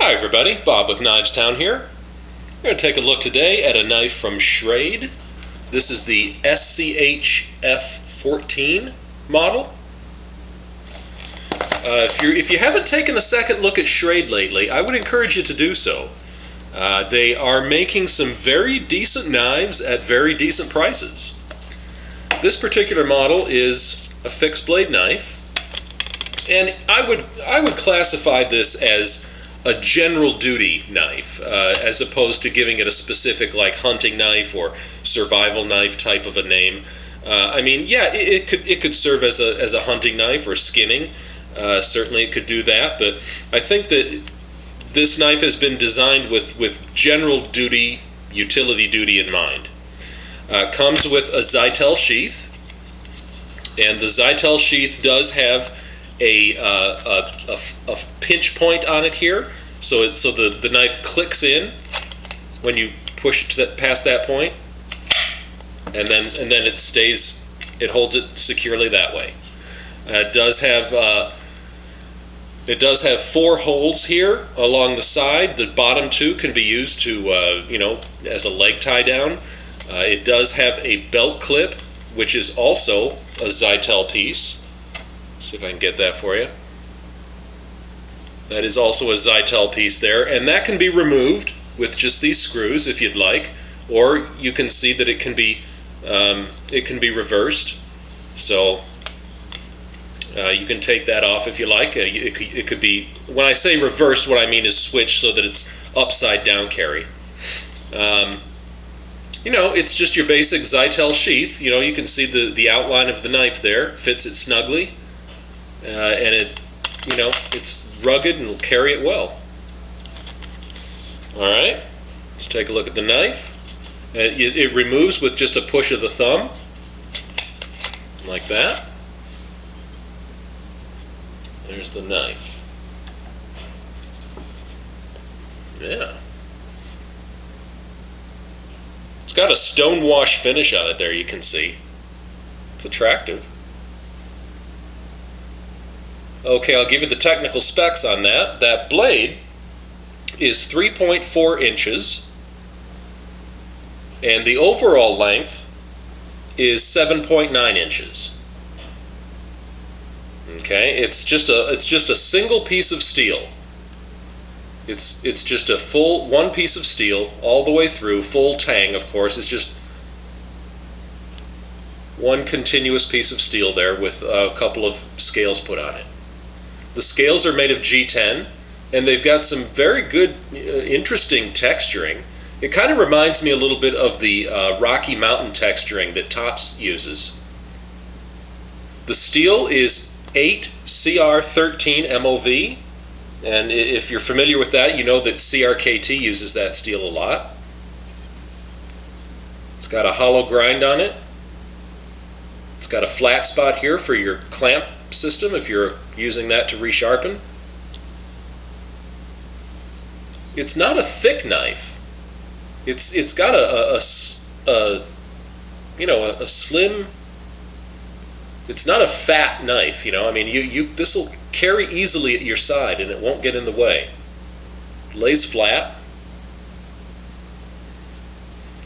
Hi everybody, Bob with Knives Town here. We're going to take a look today at a knife from Schrade. This is the SCHF14 model. If you haven't taken a second look at Schrade lately, I would encourage you to do so. They are making some very decent knives at very decent prices. This particular model is a fixed blade knife, and I would classify this as a general duty knife, as opposed to giving it a specific like hunting knife or survival knife type of a name. I mean, yeah, it could serve as a hunting knife or skinning. Certainly it could do that, but I think that this knife has been designed with general duty, utility duty in mind. Comes with a Zytel sheath, and the Zytel sheath does have a pinch point on it here, so the knife clicks in when you push it past that point, and then it holds it securely that way. It does have 4 holes here along the side. The bottom 2 can be used to as a leg tie down. It does have a belt clip, which is also a Zytel piece. See if I can get that for you. That is also a Zytel piece there, and that can be removed with just these screws if you'd like, or you can see that it can be reversed. So you can take that off if you like. It could be, when I say reversed, what I mean is switched so that it's upside down carry. It's just your basic Zytel sheath. You can see the outline of the knife there. Fits it snugly. And it's rugged and will carry it well. Alright, let's take a look at the knife. It removes with just a push of the thumb, like that. There's the knife. Yeah. It's got a stone wash finish on it there, you can see. It's attractive. Okay, I'll give you the technical specs on that. That blade is 3.4 inches, and the overall length is 7.9 inches. Okay, it's just a single piece of steel. It's just a full one piece of steel all the way through, full tang, of course. It's just one continuous piece of steel there with a couple of scales put on it. The scales are made of G10, and they've got some very good, interesting texturing. It kind of reminds me a little bit of the Rocky Mountain texturing that Tops uses. The steel is 8CR13 MOV, and if you're familiar with that, you know that CRKT uses that steel a lot. It's got a hollow grind on it. It's got a flat spot here for your clamp system if you're using that to resharpen. It's not a thick knife. It's got a slim. It's not a fat knife. I mean, this will carry easily at your side and it won't get in the way. It lays flat.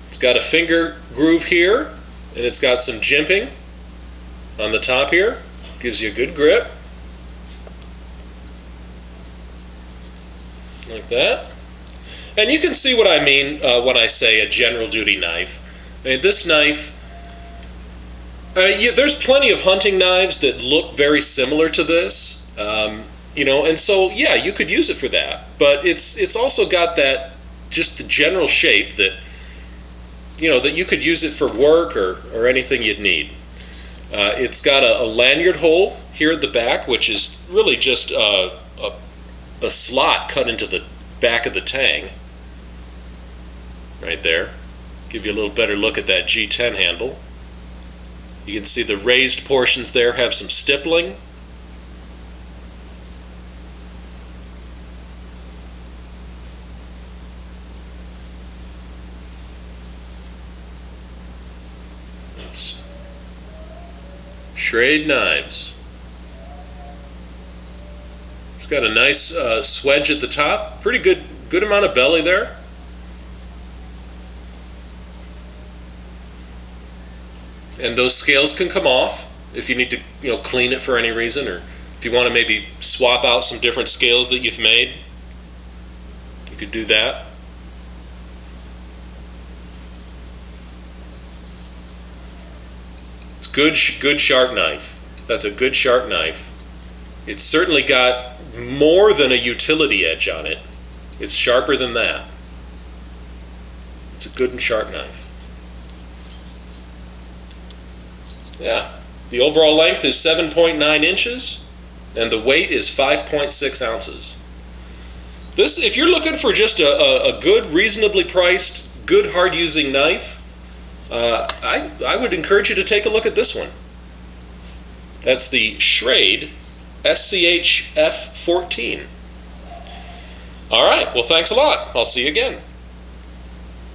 It's got a finger groove here, and it's got some jimping on the top here. Gives you a good grip, like that. And you can see what I mean when I say a general duty knife. I mean, this knife, there's plenty of hunting knives that look very similar to this, and so yeah, you could use it for that. But it's also got that, just the general shape that that you could use it for work or anything you'd need. It's got a lanyard hole here at the back, which is really just a slot cut into the back of the tang. Right there. Give you a little better look at that G10 handle. You can see the raised portions there have some stippling. It's Schrade knives. got a nice swedge at the top. Pretty good amount of belly there. And those scales can come off if you need to, clean it for any reason, or if you want to maybe swap out some different scales that you've made, you could do that. It's good sharp knife. That's a good sharp knife. It's certainly got more than a utility edge on it. It's sharper than that. It's a good and sharp knife. Yeah, the overall length is 7.9 inches, and the weight is 5.6 ounces. This, if you're looking for just a good, reasonably priced, good hard-using knife, I would encourage you to take a look at this one. That's the Schrade SCHF14. All right, well, thanks a lot. I'll see you again.